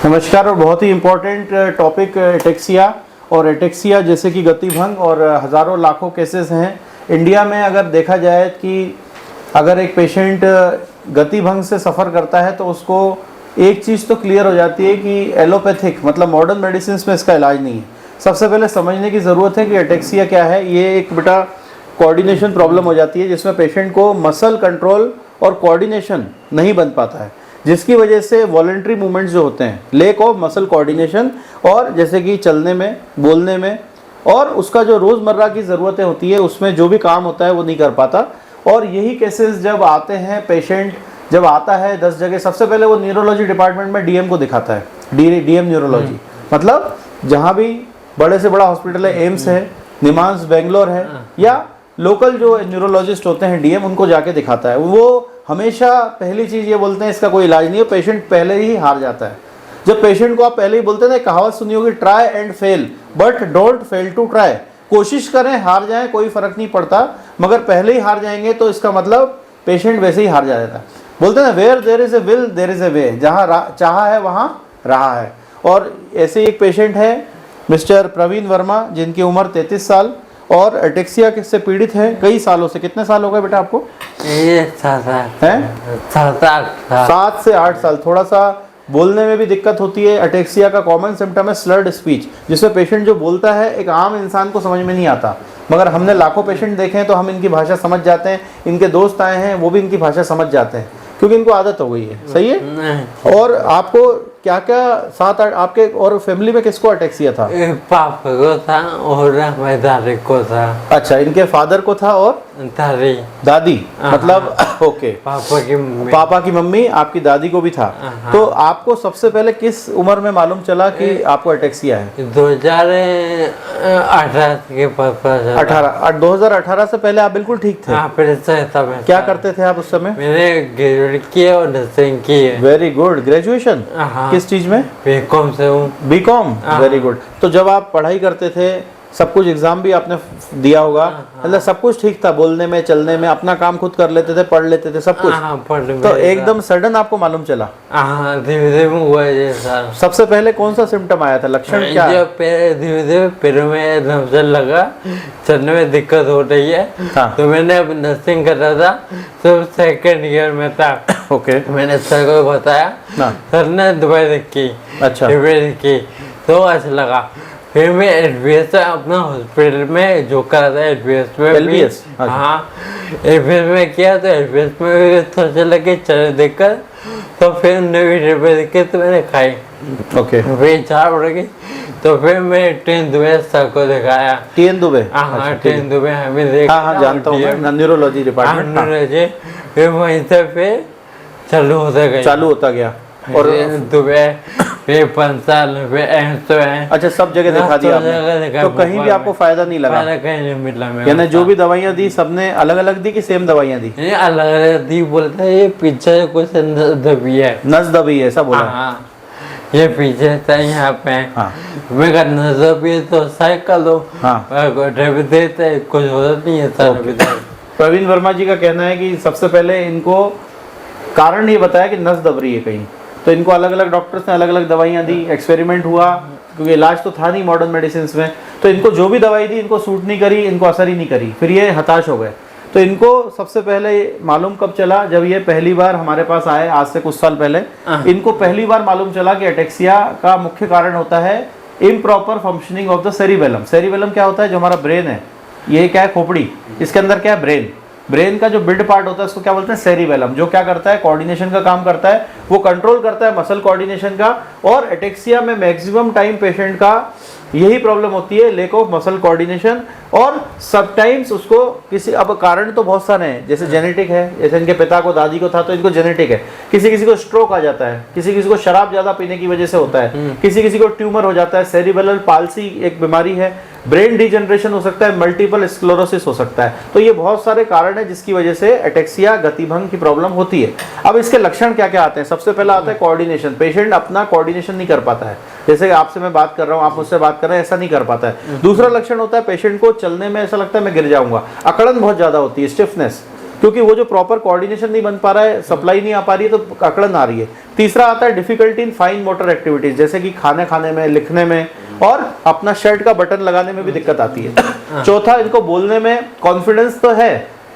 नमस्कार। और बहुत ही इम्पोर्टेंट टॉपिक एटेक्सिया और एटेक्सिया जैसे कि गतिभंग और हज़ारों लाखों केसेस हैं इंडिया में। अगर देखा जाए कि अगर एक पेशेंट गतिभंग से सफ़र करता है तो उसको एक चीज़ तो क्लियर हो जाती है कि एलोपैथिक मतलब मॉडर्न मेडिसिन में इसका इलाज नहीं है। सबसे पहले समझने की ज़रूरत है कि एटेक्सिया क्या है। ये एक बेटा कोऑर्डिनेशन प्रॉब्लम हो जाती है जिसमें पेशेंट को मसल कंट्रोल और कोऑर्डिनेशन नहीं बन पाता है, जिसकी वजह से वॉलंटरी मूवमेंट्स जो होते हैं, लेक ऑफ मसल कोऑर्डिनेशन, और जैसे कि चलने में, बोलने में, और उसका जो रोज़मर्रा की ज़रूरतें होती है उसमें जो भी काम होता है वो नहीं कर पाता। और यही केसेस जब आते हैं, पेशेंट जब आता है 10 जगह, सबसे पहले वो न्यूरोलॉजी डिपार्टमेंट में डीएम को दिखाता है। डीएम न्यूरोलॉजी मतलब जहाँ भी बड़े से बड़ा हॉस्पिटल है, एम्स है, निमांस बेंगलोर है, या लोकल जो न्यूरोलॉजिस्ट होते हैं डीएम, उनको जाके दिखाता है। वो हमेशा पहली चीज़ ये बोलते हैं इसका कोई इलाज नहीं है, पेशेंट पहले ही हार जाता है। जब पेशेंट को आप पहले ही बोलते हैं ना, कहावत सुनी होगी, try and fail but don't fail to try. कोशिश करें, हार जाएं, कोई फर्क नहीं पड़ता, मगर पहले ही हार जाएंगे तो इसका मतलब पेशेंट वैसे ही हार जाता है। बोलते हैं ना, where there is a will there is a way, जहाँ चाहा है वहाँ रहा है। और ऐसे एक पेशेंट है मिस्टर प्रवीण वर्मा, जिनकी उम्र 33 साल और एटेक्सिया से पीड़ित है कई सालों से। कितने साल हो गए बेटा आपको? ये 7 से 8 साल। थोड़ा सा बोलने में भी दिक्कत होती है। एटेक्सिया का कॉमन सिम्टम है स्लर्ड स्पीच, जिसमें पेशेंट जो बोलता है एक आम इंसान को समझ में नहीं आता, मगर हमने लाखों पेशेंट देखे हैं तो हम इनकी भाषा समझ जाते हैं। इनके दोस्त आए हैं वो भी इनकी भाषा समझ जाते हैं क्योंकि इनको आदत हो गई है। सही है। और आपको क्या क्या 7-8 आपके और फैमिली में किसको एटेक्सिया था? पापा को था और मेरे दादी को था। अच्छा, इनके फादर को था और दादी मतलब ओके, पापा की मम्मी आपकी दादी को भी था। तो आपको सबसे पहले किस उम्र में मालूम चला कि आपको एटेक्सिया है? 2018 के पास। 2018 से पहले आप बिल्कुल ठीक थे? क्या करते थे आप उस समय? मैंने ग्रेजुएट किया और नर्सिंग की है। Very good. ग्रेजुएशन किस चीज में? बीकॉम से हूँ। B Com, very good. तो जब आप पढ़ाई करते थे सब कुछ, एग्जाम भी आपने दिया होगा, मतलब सब कुछ ठीक था, बोलने में, चलने में, अपना काम खुद कर लेते थे, पढ़ लेते थे, सब कुछ? तो एकदम सडन आपको मालूम चला? धीरे-धीरे हुआ ये सर। सबसे पहले कौन सा सिम्टम आया था, लक्षण क्या? धीरे-धीरे पैरों में नमजल लगा, चलने में दिक्कत हो रही है। तो मैंने अब नर्सिंग कर रहा था, तो सेकंड ईयर में था। ओके। मैंने सर को बताया, सर ने दवाई देखी। अच्छा। दवाई देखी तो अच्छा लगा। फिर मैं एडवीएस अपना हॉस्पिटल में जो करा था, एडवीएस में एलबीएस, हाँ एडवीएस में किया, तो एडवीएस में सोचा लगे चले देखकर, तो फिर नई डब्बे देखे तो मैंने खाई। ओके। फिर चार बढ़ गई, तो फिर मैं टीएन दुबे सर को दिखाया। टीएन दुबे? हाँ, टीएन दुबे हमें देखा। हाँ, जानता हूँ मैं, न्यूरोलॉजी डिपार्टमेंट। फिर वहीं से फिर चालू होता गया। और दुबे फिर 5 साल फिर है। अच्छा, सब जगह दिखा दिया आपने? तो कहीं भी आपको फायदा नहीं लगा? कहीं नहीं मिला। यानी जो भी दवाइयाँ दी सबने अलग अलग दी कि सेम दवाइयाँ दी? अलग अलग दी। बोलता है ये पीछे कुछ दबी है, नस दबी है, ऐसा बोला? हाँ, ये पीछे था यहाँ पे। हाँ। मैं कहता नस दबी है तो साइकिल दो। हाँ। देते कुछ होता नहीं है सर। प्रवीण वर्मा जी का कहना है कि सबसे पहले इनको कारण ये बताया कि नस दब रही है कहीं, तो इनको अलग अलग डॉक्टर्स ने अलग अलग दवाइयाँ दी, एक्सपेरिमेंट हुआ, क्योंकि इलाज तो था नहीं मॉडर्न मेडिसिन में। तो इनको जो भी दवाई दी इनको सूट नहीं करी, इनको असर ही नहीं करी, फिर ये हताश हो गए। तो इनको सबसे पहले मालूम कब चला? जब ये पहली बार हमारे पास आए, आज से कुछ साल पहले, इनको पहली बार मालूम चला कि एटेक्सिया का मुख्य कारण होता है improper functioning of the cerebellum. Cerebellum क्या होता है? जो हमारा ब्रेन है, ये क्या है? खोपड़ी। इसके अंदर क्या है? ब्रेन। ब्रेन का जो बिल्ड पार्ट होता है उसको क्या बोलते हैं? सेरिबेलम। जो क्या करता है? कोऑर्डिनेशन का काम करता है, वो कंट्रोल करता है मसल कोऑर्डिनेशन का। और एटेक्सिया में मैक्सिमम टाइम पेशेंट का यही प्रॉब्लम होती है, लेक ऑफ मसल कोऑर्डिनेशन। और समटाइम्स उसको किसी, अब कारण तो बहुत सारे हैं, जैसे जेनेटिक है, जैसे इनके पिता को, दादी को था तो इनको जेनेटिक है। किसी किसी को स्ट्रोक आ जाता है, किसी किसी को शराब ज्यादा पीने की वजह से होता है, किसी किसी को ट्यूमर हो जाता है, सेरिबेलर पाल्सी एक बीमारी है, ब्रेन डिजनरेशन हो सकता है, मल्टीपल स्क्लेरोसिस हो सकता है। तो ये बहुत सारे कारण है जिसकी वजह से एटेक्सिया गतिभंग की प्रॉब्लम होती है। अब इसके लक्षण क्या क्या आते हैं? सबसे पहला आता है कोऑर्डिनेशन। पेशेंट अपना कोऑर्डिनेशन नहीं कर पाता है, जैसे आपसे मैं बात कर रहा हूँ, आप मुझसे बात कर रहे हैं, ऐसा नहीं कर पाता है। दूसरा लक्षण होता है पेशेंट को चलने में ऐसा लगता है मैं गिर जाऊंगा, अकड़न बहुत ज्यादा होती है, स्टिफनेस, क्योंकि वो जो प्रॉपर कोऑर्डिनेशन नहीं बन पा रहा है, सप्लाई नहीं आ पा रही है, तो अकड़न आ रही है। तीसरा आता है difficulty in fine motor activities, जैसे कि खाने खाने में, लिखने में और अपना शर्ट का बटन लगाने में भी दिक्कत आती है। चौथा, इनको बोलने में कॉन्फिडेंस तो है,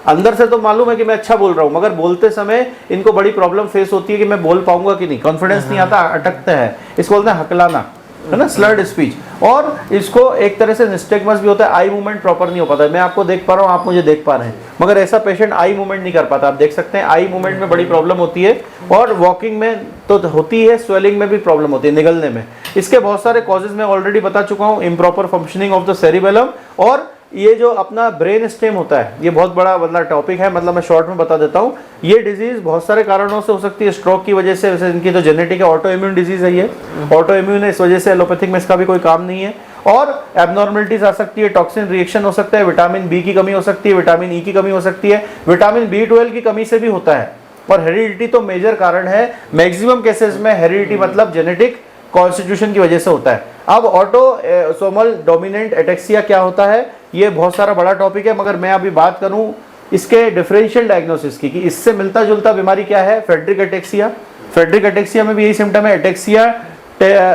अंदर से तो मालूम है कि मैं अच्छा बोल रहा हूँ, मगर बोलते समय इनको बड़ी प्रॉब्लम फेस होती है कि मैं बोल पाऊंगा कि नहीं, कॉन्फिडेंस नहीं आता, अटकते हैं, इसको बोलते हैं हकलाना, है ना, स्लर्ड स्पीच। और इसको एक तरह से निस्टेगमस भी होता है, आई मूवमेंट प्रॉपर नहीं हो पाता है। मैं आपको देख पा रहा हूँ, आप मुझे देख पा रहे हैं, मगर ऐसा पेशेंट आई मूवमेंट नहीं कर पाता। आप देख सकते हैं आई मूवमेंट में बड़ी प्रॉब्लम होती है, और वॉकिंग में तो होती है, स्वेलिंग में भी प्रॉब्लम होती है, निगलने में। इसके बहुत सारे कॉजेज मैं ऑलरेडी बता चुका हूँ, improper functioning of the cerebellum, और ये जो अपना ब्रेन स्टेम होता है, ये बहुत बड़ा मतलब टॉपिक है, मतलब मैं शॉर्ट में बता देता हूँ। ये डिजीज बहुत सारे कारणों से हो सकती है, स्ट्रोक की वजह से, वैसे इनकी तो जेनेटिक है, ऑटो इम्यून डिजीज है ये, ऑटो इम्यून है, इस वजह से एलोपैथिक में इसका भी कोई काम नहीं है। और एबनॉर्मलिटीज आ सकती है, टॉक्सिन रिएक्शन हो सकता है, विटामिन बी की कमी हो सकती है, विटामिन ई की कमी हो सकती है, विटामिन B12 की कमी से भी होता है। और हेरिडिटी तो मेजर कारण है, मैक्सिमम केसेस में हेरिडिटी मतलब जेनेटिक कॉन्स्टिट्यूशन की वजह से होता है। अब ऑटोसोमल डोमिनेंट एटेक्सिया क्या होता है, ये बहुत सारा बड़ा टॉपिक है, मगर मैं अभी बात करूं इसके डिफरेंशियल डायग्नोसिस की, कि इससे मिलता जुलता बीमारी क्या है, फ्रेडरिक एटेक्सिया। फ्रेडरिक एटेक्सिया में भी यही सिम्टम है, एटेक्सिया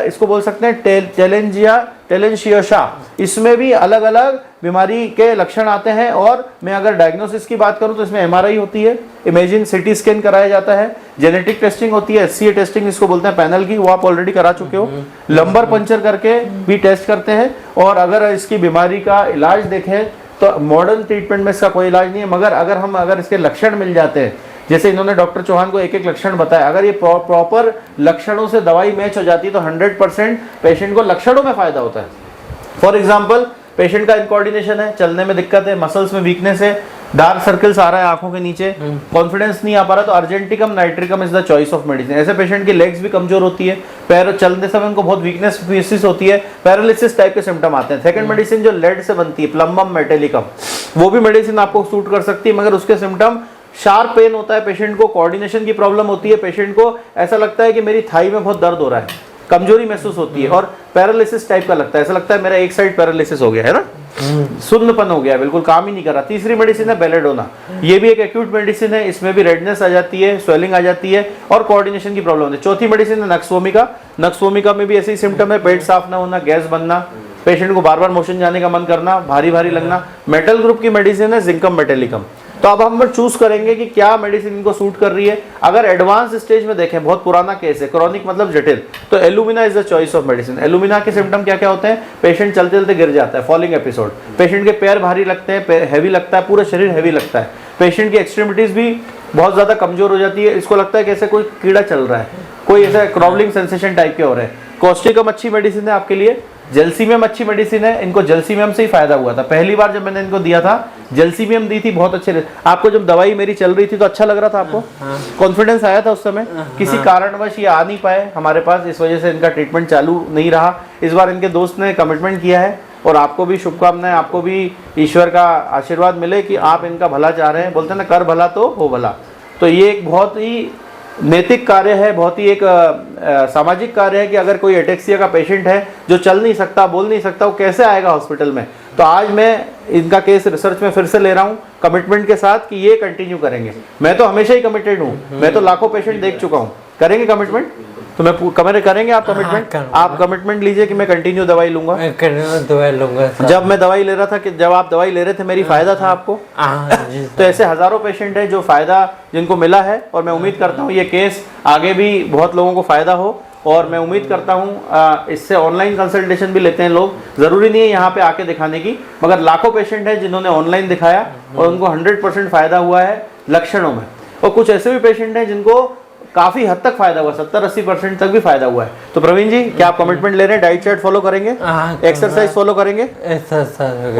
इसको बोल सकते हैं टेलेंशियोसा। इसमें भी अलग अलग बीमारी के लक्षण आते हैं। और मैं अगर डायग्नोसिस की बात करूं तो इसमें MRI होती है, इमेजिंग CT स्कैन कराया जाता है, जेनेटिक टेस्टिंग होती है, HCA टेस्टिंग इसको बोलते हैं पैनल की, वो आप ऑलरेडी करा चुके हो, लंबर पंचर करके भी टेस्ट करते हैं। और अगर इसकी बीमारी का इलाज देखें तो मॉडर्न ट्रीटमेंट में इसका कोई इलाज नहीं है, मगर अगर इसके लक्षण मिल जाते हैं, जैसे इन्होंने डॉक्टर चौहान को एक एक लक्षण बताया, अगर ये प्रॉपर लक्षणों से दवाई मैच हो जाती है तो 100% पेशेंट को लक्षणों में फायदा होता है। फॉर एग्जाम्पल, पेशेंट का इनकोऑर्डिनेशन है, चलने में दिक्कत है, मसल्स में वीकनेस है, डार्क सर्कल्स आ रहा है आंखों के नीचे, कॉन्फिडेंस नहीं आ पा रहा, तो argentum nitricum is the choice of medicine. ऐसे पेशेंट की लेग्स भी कमजोर होती है, पैर चलते समय उनको बहुत वीकनेस होती है, पैरालिसिस टाइप के सिम्टम आते हैं। सेकंड मेडिसिन जो लेड से बनती है, प्लम्बम मेटेलिकम, वो भी मेडिसिन आपको सूट कर सकती है, मगर उसके सिम्टम शार्प पेन होता है, पेशेंट को कोऑर्डिनेशन की प्रॉब्लम होती है, पेशेंट को ऐसा लगता है कि मेरी थाई में बहुत दर्द हो रहा है, कमजोरी महसूस होती है, और पैरालिसिस टाइप का लगता है, ऐसा लगता है मेरा एक साइड पैरालिसिस हो गया है ना, सुन्नपन हो गया, बिल्कुल काम ही नहीं कर रहा। तीसरी मेडिसिन है बेलेडोना, ये भी एक एक्यूट मेडिसिन है, इसमें भी रेडनेस आ जाती है, स्वेलिंग आ जाती है और कोऑर्डिनेशन की प्रॉब्लम होती है। चौथी मेडिसिन है नक्सवोमिका। नक्सवोमिका में भी ऐसे ही सिम्टम है, पेट साफ ना होना, गैस बनना, पेशेंट को बार बार मोशन जाने का मन करना, भारी भारी लगना। मेटल ग्रुप की मेडिसिन है जिंकम मेटेलिकम। तो अब हम चूज करेंगे कि क्या मेडिसिन इनको सूट कर रही है। अगर एडवांस स्टेज में देखें, बहुत पुराना केस है, क्रॉनिक मतलब जटिल, तो alumina is the choice of medicine. Alumina के सिम्टम क्या क्या होते हैं, पेशेंट चलते चलते गिर जाता है, फॉलिंग एपिसोड, पेशेंट के पैर भारी लगते हैं, हैवी लगता है, पूरा शरीर हैवी लगता है, पेशेंट की एक्सट्रीमिटीज भी बहुत ज्यादा कमजोर हो जाती है, इसको लगता है कि ऐसे कोई कीड़ा चल रहा है, कोई ऐसा क्रॉबलिंग सेंसेशन टाइप के हो रहे हैं। कॉस्टिकम अच्छी मेडिसिन है आपके लिए। जेल्सीमियम अच्छी मेडिसिन है, इनको जेल्सीमियम से ही फायदा हुआ था। पहली बार जब मैंने इनको दिया था जेल्सीमियम दी थी, बहुत अच्छे। आपको जब दवाई मेरी चल रही थी तो अच्छा लग रहा था, आपको कॉन्फिडेंस आया था उस समय? किसी कारणवश ये आ नहीं पाए हमारे पास, इस वजह से इनका ट्रीटमेंट चालू नहीं रहा। इस बार इनके दोस्त ने कमिटमेंट किया है, और आपको भी शुभकामनाएं, आपको भी ईश्वर का आशीर्वाद मिले कि आप इनका भला चाह रहे हैं। बोलते हैं ना, कर भला तो हो भला। तो ये एक बहुत ही नैतिक कार्य है, बहुत ही एक सामाजिक कार्य है कि अगर कोई एटेक्सिया का पेशेंट है जो चल नहीं सकता, बोल नहीं सकता, वो कैसे आएगा हॉस्पिटल में। तो आज मैं इनका केस रिसर्च में फिर से ले रहा हूँ कमिटमेंट के साथ कि ये कंटिन्यू करेंगे। मैं तो हमेशा ही कमिटेड हूँ, मैं तो लाखों पेशेंट देख चुका हूँ। करेंगे कमिटमेंट तो मैं करेंगे आप कमिटमेंट? आप कमिटमेंट लीजिए कि मैं कंटिन्यू दवाई लूंगा। दवाई लूंगा। जब मैं दवाई ले रहा था, कि जब आप दवाई ले रहे थे मेरी फायदा था आपको। तो ऐसे हजारों पेशेंट हैं जो फायदा जिनको मिला है, और मैं उम्मीद करता हूँ ये केस आगे भी बहुत लोगों को फायदा हो। और मैं उम्मीद करता हूँ इससे ऑनलाइन कंसल्टेशन भी लेते हैं लोग, ज़रूरी नहीं है यहाँ पे आके दिखाने की, मगर लाखों पेशेंट हैं जिन्होंने ऑनलाइन दिखाया और उनको 100% फायदा हुआ है लक्षणों में। और कुछ ऐसे भी पेशेंट हैं जिनको काफी हद तक फायदा हुआ, 70-80% तक भी फायदा हुआ है। तो प्रवीण जी, क्या आप कमिटमेंट ले रहे हैं? डाइट चार्ट फॉलो करेंगे, एक्सरसाइज फॉलो करेंगे,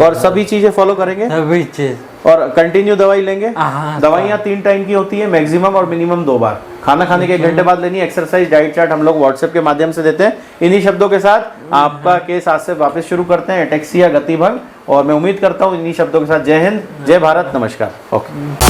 और सभी चीजें फॉलो करेंगे, सभी चीज, और कंटिन्यू दवाई लेंगे। दवाइयाँ 3 टाइम की होती है मैक्सिमम, और मिनिमम 2 बार। खाना खाने के 1 घंटे बाद लेनी। एक्सरसाइज, डाइट चार्ट हम लोग व्हाट्सएप के माध्यम से देते हैं। इन्हीं शब्दों के साथ आपका केस आज से वापस शुरू करते हैं, एटेक्सिया गतिभंग। और मैं उम्मीद करता हूँ इन्हीं शब्दों के साथ जय हिंद, जय भारत, नमस्कार। ओके।